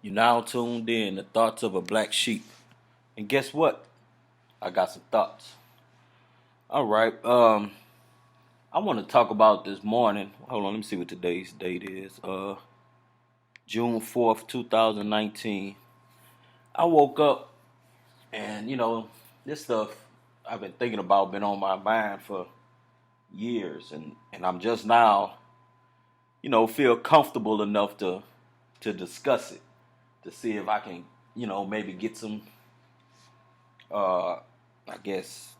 You now tuned in to Thoughts of a Black Sheep. And guess what? I got some thoughts. All right. I want to talk about this morning. Hold on, let me see what today's date is. June 4th, 2019. I woke up and this stuff I've been thinking about been on my mind for years and I'm just now, feel comfortable enough to discuss it, to see if I can, maybe get some I guess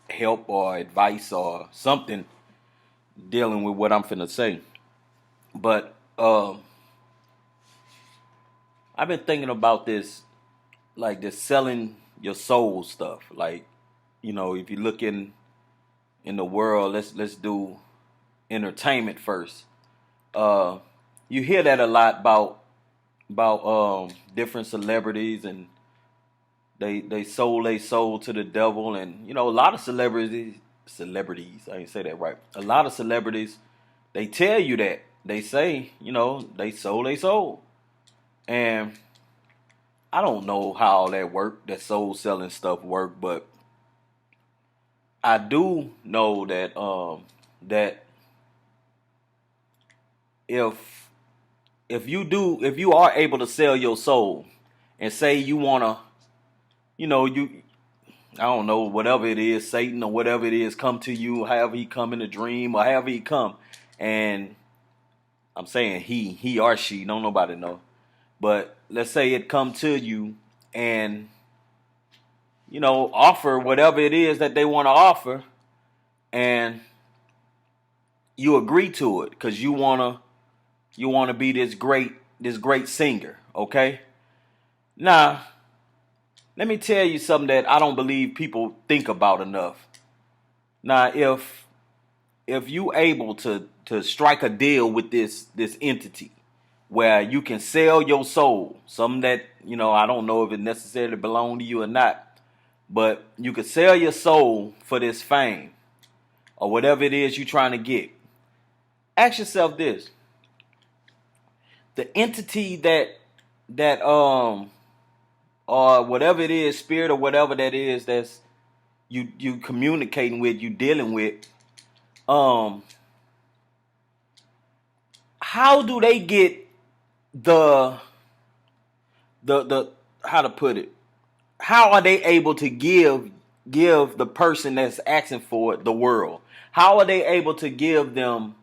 help or advice or something dealing with what I'm finna say. But I've been thinking about this, like this selling your soul stuff. Like, if you look in the world, let's do entertainment first. Uh, you hear that a lot about different celebrities, and they sold their soul to the devil, and a lot of celebrities, I didn't say that right. A lot of celebrities, they tell you that. They say, they sold their soul. And I don't know how all that work, that soul selling stuff work, but I do know that if if you are able to sell your soul and say you wanna, you I don't know, whatever it is, Satan or whatever it is, come to you, however he come in a dream or however he come. And I'm saying he or she, don't nobody know. But let's say it come to you and, offer whatever it is that they want to offer, and you agree to it because you wanna be this great singer, okay? Now, let me tell you something that I don't believe people think about enough. Now, if you able to strike a deal with this entity where you can sell your soul, something that I don't know if it necessarily belong to you or not, but you could sell your soul for this fame or whatever it is you're trying to get. Ask yourself this: the entity that or whatever it is, spirit or whatever that is, that's you communicating with, you dealing with, um how do they get the the how to put it, how are they able to give the person that's asking for it the world? How are they able to give them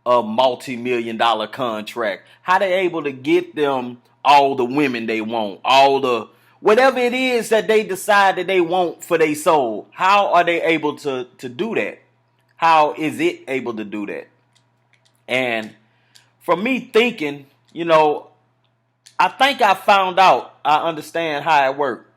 a multi-million dollar contract? How they able to get them all the women they want, all the whatever it is that they decide that they want for their soul? How are they able to do that? How is it able to do that? And from me thinking, I think I found out, I understand how it works.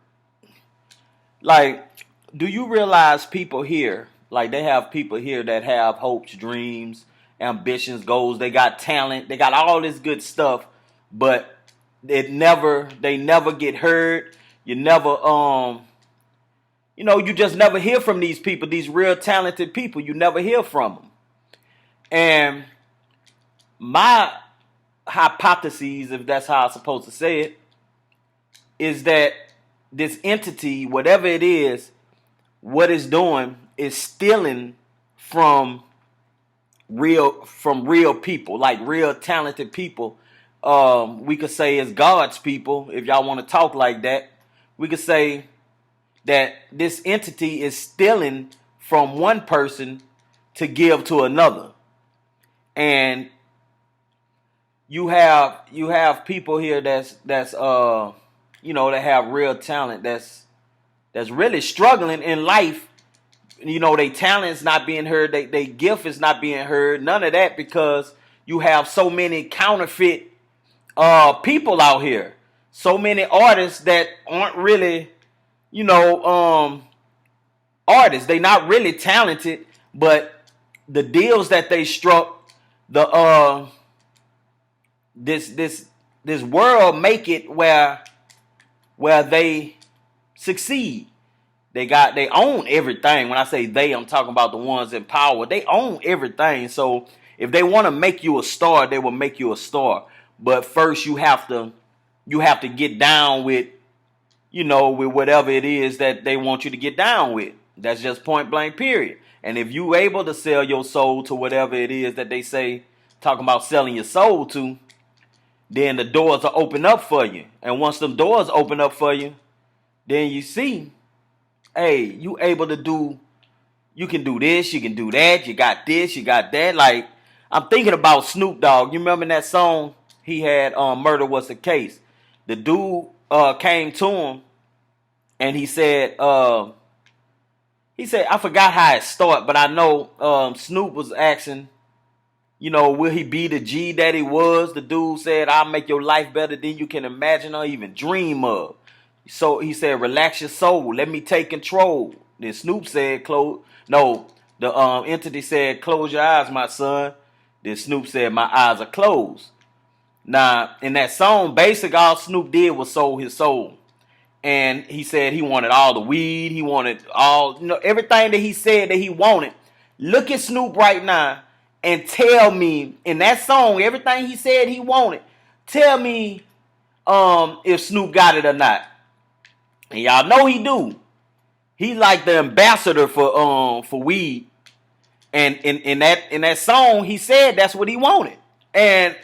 Like, do you realize people here, like they have people here that have hopes, dreams, ambitions, goals, they got talent, they got all this good stuff, but they never get heard. You never you just never hear from these people, these real talented people. You never hear from them. And my hypotheses, if that's how I'm supposed to say it, is that this entity, whatever it is, what it's doing is stealing from real people, like real talented people. We could say it's God's people, if y'all want to talk like that. We could say that this entity is stealing from one person to give to another. And you have people here that have real talent, that's really struggling in life. Their talent's not being heard, they gift is not being heard, none of that, because you have so many counterfeit people out here, so many artists that aren't really artists. They not really talented, but the deals that they struck, the this world make it where they succeed. They own everything. When I say they, I'm talking about the ones in power. They own everything. So if they want to make you a star, they will make you a star. But first you have to you have to get down with, with whatever it is that they want you to get down with. That's just point blank, period. And if you able to sell your soul to whatever it is that they say, talking about selling your soul to, then the doors will open up for you. And once them doors open up for you, then you see, hey, you able to do, you can do this, you can do that, you got this, you got that. Like, I'm thinking about Snoop Dogg. You remember that song he had, Murder Was the Case? The dude came to him and he said, I forgot how it started, but I know Snoop was asking, will he be the G that he was? The dude said, I'll make your life better than you can imagine or even dream of. So he said, relax your soul. Let me take control. Then Snoop said, the entity said, close your eyes, my son. Then Snoop said, my eyes are closed. Now, in that song, basically all Snoop did was sold his soul. And he said he wanted all the weed. He wanted everything that he said that he wanted. Look at Snoop right now and tell me, in that song, everything he said he wanted, tell me if Snoop got it or not. And y'all know he do. He's like the ambassador for weed. And in that song, he said that's what he wanted. And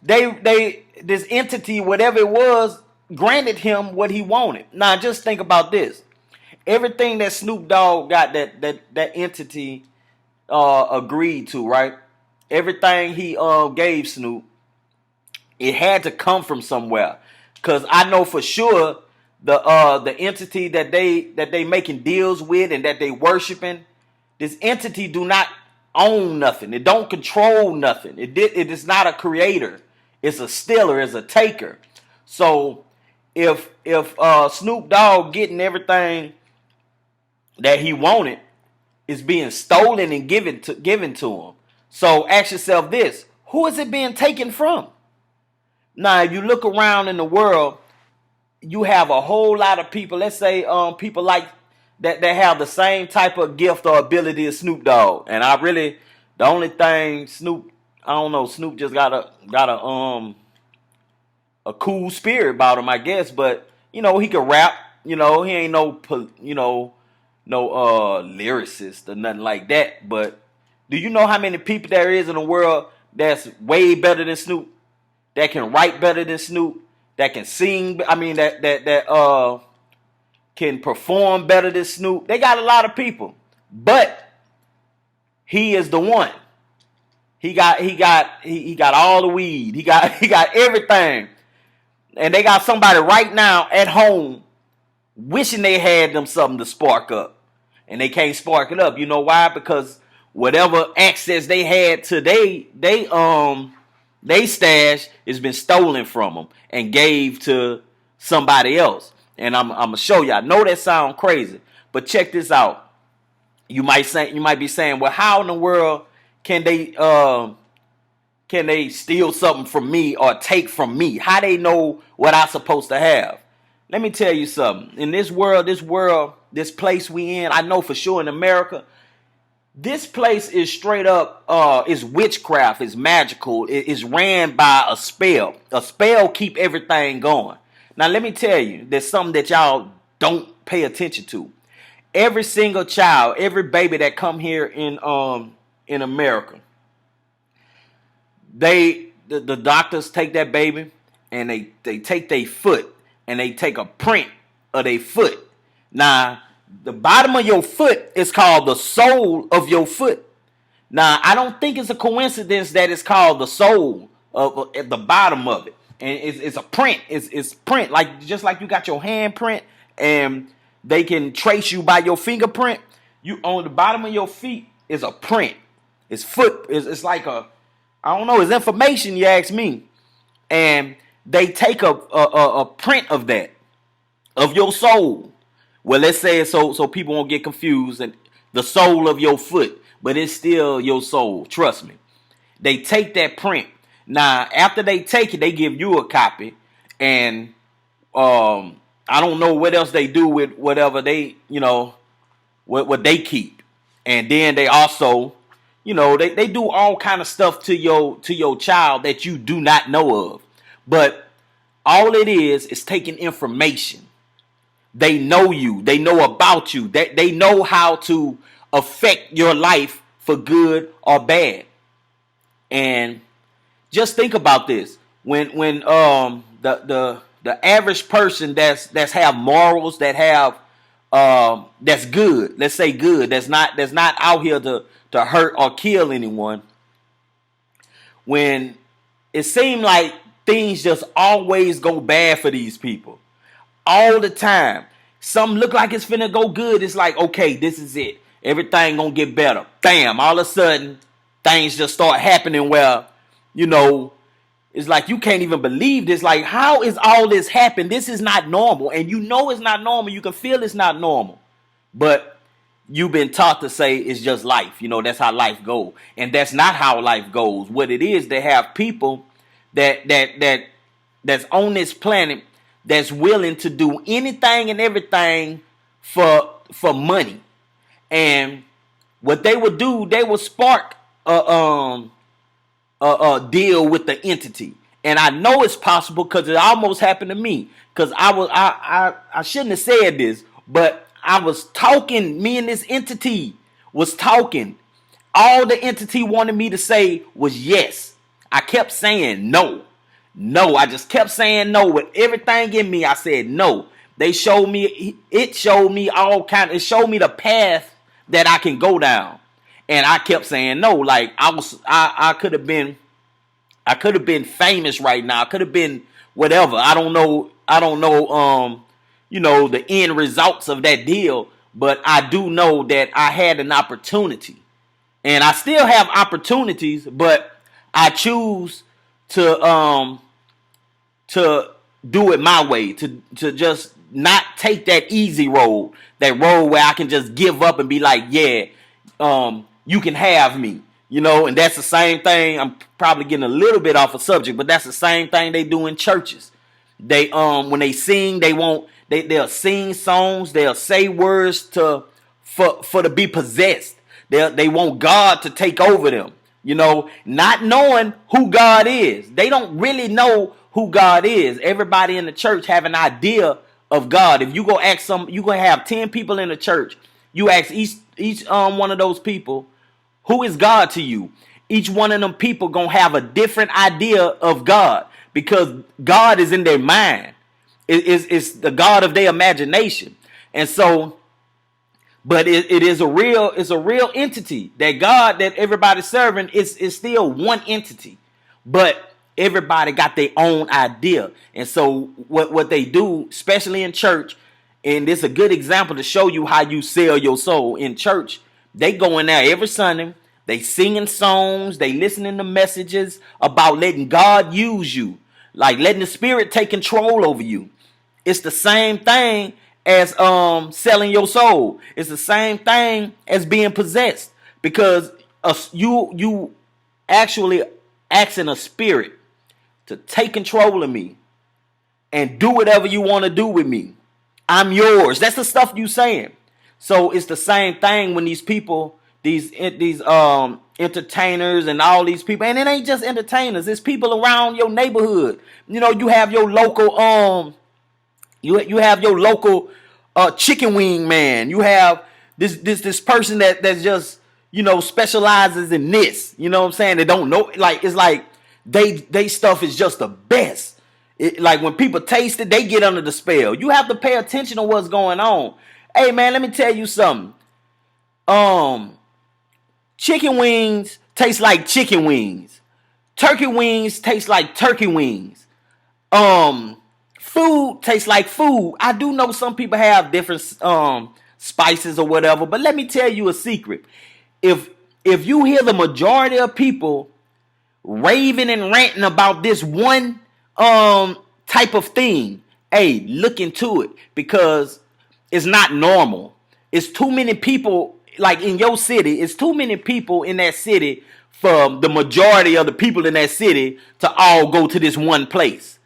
this entity, whatever it was, granted him what he wanted. Now just think about this. Everything that Snoop Dogg got that entity agreed to, right? Everything he gave Snoop, it had to come from somewhere. Cause I know for sure the entity that they making deals with and that they worshiping, this entity do not own nothing. It don't control nothing. It is not a creator. It's a stealer. It's a taker. So if Snoop Dogg getting everything that he wanted is being stolen and given to him. So ask yourself this: who is it being taken from? Now, if you look around in the world, you have a whole lot of people. Let's say people like that have the same type of gift or ability as Snoop Dogg. And the only thing Snoop just got a cool spirit about him, I guess. But he can rap. He ain't no lyricist or nothing like that. But do you know how many people there is in the world that's way better than Snoop? That can write better than Snoop? That can sing? I mean, that can perform better than Snoop? They got a lot of people, but he is the one. He got all the weed. He got everything. And they got somebody right now at home wishing they had them something to spark up. And they can't spark it up. You know why? Because whatever access they had to they stash has been stolen from them and gave to somebody else. And I'm gonna show you. I know that sounds crazy, but check this out. You might be saying, well, how in the world can they steal something from me or take from me? How they know what I'm supposed to have? Let me tell you something. In this world, this place we in, I know for sure in America, this place is straight up, is witchcraft, is magical, is ran by a spell. A spell keep everything going. Now let me tell you, there's something that y'all don't pay attention to. Every single child, every baby that come here in America, the doctors take that baby and they take their foot and they take a print of their foot. Now, the bottom of your foot is called the sole of your foot. Now, I don't think it's a coincidence that it's called the sole at the bottom of it. And it's a print. It's print, just like you got your handprint and they can trace you by your fingerprint. You on the bottom of your feet is a print. It's foot. It's like I don't know. It's information, you ask me. And they take a print of that, of your soul. Well, let's say it so people won't get confused. And the sole of your foot, but it's still your soul. Trust me. They take that print. Now, after they take it, they give you a copy. And I don't know what else they do with whatever they, what they keep. And then they also, they do all kind of stuff to your child that you do not know of. But All it is taking information. They know you. They know about you. They know how to affect your life for good or bad. And just think about this. When the average person that's have morals, that have that's good, let's say good, that's not out here to hurt or kill anyone. When it seemed like things just always go bad for these people all the time. Some look like it's finna go good. It's like, okay, this is it. Everything gonna get better. Bam, all of a sudden, things just start happening where, it's like you can't even believe this. Like, how is all this happen? This is not normal. And you know it's not normal. You can feel it's not normal. But you've been taught to say it's just life. That's how life goes. And that's not how life goes. What it is, they have people that's on this planet that's willing to do anything and everything for money. And what they would do, they would spark a deal with the entity. And I know it's possible because it almost happened to me. Because I shouldn't have said this, but I was talking, me and this entity was talking. All the entity wanted me to say was yes. I kept saying no. No, I just kept saying no with everything in me. I said no. It showed me it showed me the path that I can go down. And I kept saying no. Like I could have been famous right now. I could have been whatever. I don't know the end results of that deal, but I do know that I had an opportunity. And I still have opportunities, but I choose to do it my way, to just not take that easy road, that road where I can just give up and be like, yeah, you can have me, and that's the same thing. I'm probably getting a little bit off a subject, but that's the same thing they do in churches. They when they sing, they'll sing songs, they'll say words for to be possessed. They want God to take over them, not knowing who God is. They don't really know who God is. Everybody in the church have an idea of God. If you go ask you gonna have 10 people in the church. You ask each one of those people, who is God to you? Each one of them people gonna have a different idea of God, because God is in their mind. It's the God of their imagination. And so, but it's a real entity. That God that everybody's serving is still one entity. But everybody got their own idea. And so what they do, especially in church, and this is a good example to show you how you sell your soul in church. They go in there every Sunday. They singing songs. They listening to messages about letting God use you, like letting the Spirit take control over you. It's the same thing as selling your soul. It's the same thing as being possessed, because you actually asking a spirit to take control of me and do whatever you want to do with me. I'm yours. That's the stuff you saying. So it's the same thing when these people, these entertainers and all these people, and it ain't just entertainers. It's people around your neighborhood. You have your local you have your local chicken wing man. You have this person that's just specializes in this. You know what I'm saying? They don't know. Like, it's like they stuff is just the best. Like when people taste it, they get under the spell. You have to pay attention to what's going on. Hey man, let me tell you something. Chicken wings taste like chicken wings. Turkey wings taste like turkey wings. Food tastes like food. I do know some people have different spices or whatever, but let me tell you a secret. If you hear the majority of people raving and ranting about this one type of thing, hey, look into it, because it's not normal. It's too many people, like in your city, it's too many people in that city for the majority of the people in that city to all go to this one place.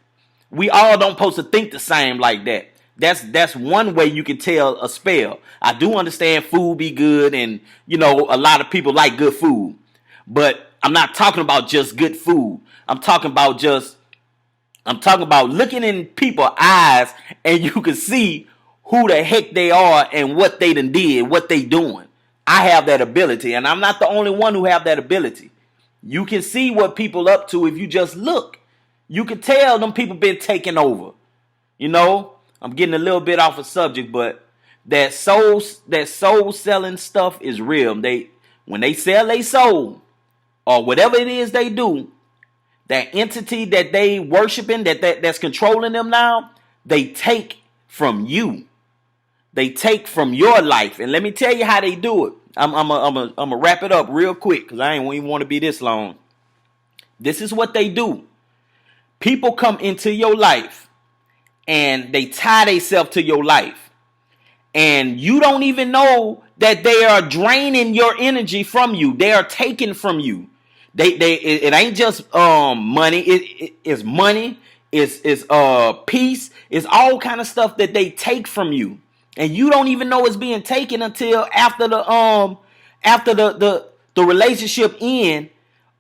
We all don't supposed to think the same like that. That's one way you can tell a spell. I do understand food be good, and a lot of people like good food, but I'm not talking about just good food. I'm talking about just I'm talking about looking in people's eyes and you can see who the heck they are and what they done did, what they doing. I have that ability, and I'm not the only one who have that ability. You can see what people up to if you just look. You can tell them people been taking over. You know, I'm getting a little bit off a subject, but that soul selling stuff is real. When they sell their soul or whatever it is they do, that entity that they worshiping, that's controlling them now, they take from you. They take from your life. And let me tell you how they do it. I'm gonna wrap it up real quick because I ain't even want to be this long. This is what they do. People come into your life and they tie themselves to your life. And you don't even know that they are draining your energy from you. They are taking from you. It ain't just money. It's money. It's peace. It's all kind of stuff that they take from you, and you don't even know it's being taken until after the relationship end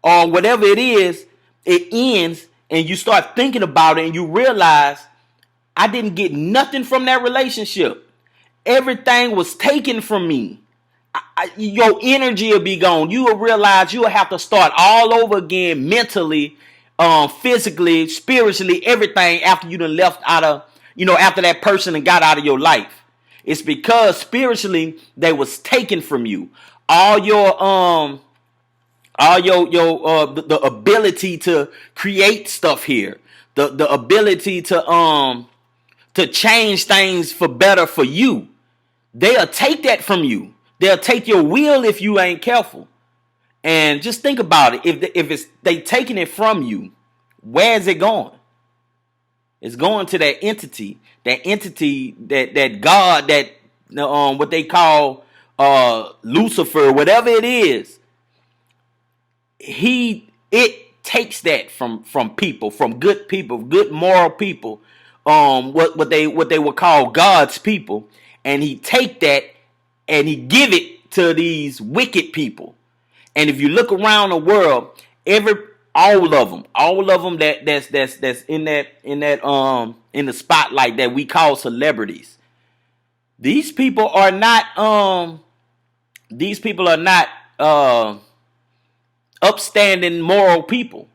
or whatever it is. It ends, and you start thinking about it, and you realize I didn't get nothing from that relationship. Everything was taken from me. Your energy will be gone. You will realize you will have to start all over again mentally, physically, spiritually, everything after you done left out of, after that person and got out of your life. It's because spiritually they was taken from you. The ability to create stuff here, the ability to change things for better for you. They'll take that from you. They'll take your will if you ain't careful. And just think about it. If they taking it from you, where is it going? It's going to that entity that God, that what they call Lucifer, whatever it is. It takes that from people, from good people, good moral people, what they would call God's people, and he take that and he give it to these wicked people. And if you look around the world, all of them that's in the spotlight that we call celebrities. These people are not upstanding moral people.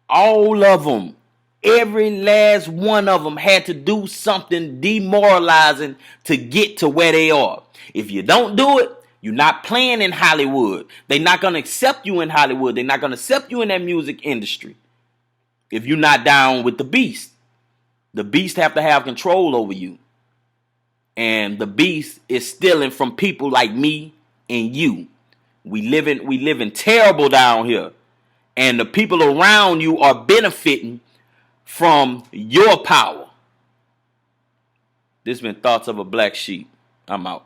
All of them, every last one of them had to do something demoralizing to get to where they are. If you don't do it, you're not playing in Hollywood. They're not going to accept you in Hollywood. They're not going to accept you in that music industry. If you're not down with the beast have to have control over you. And the beast is stealing from people like me and you. We living terrible down here. And the people around you are benefiting from your power. This has been Thoughts of a Black Sheep. I'm out.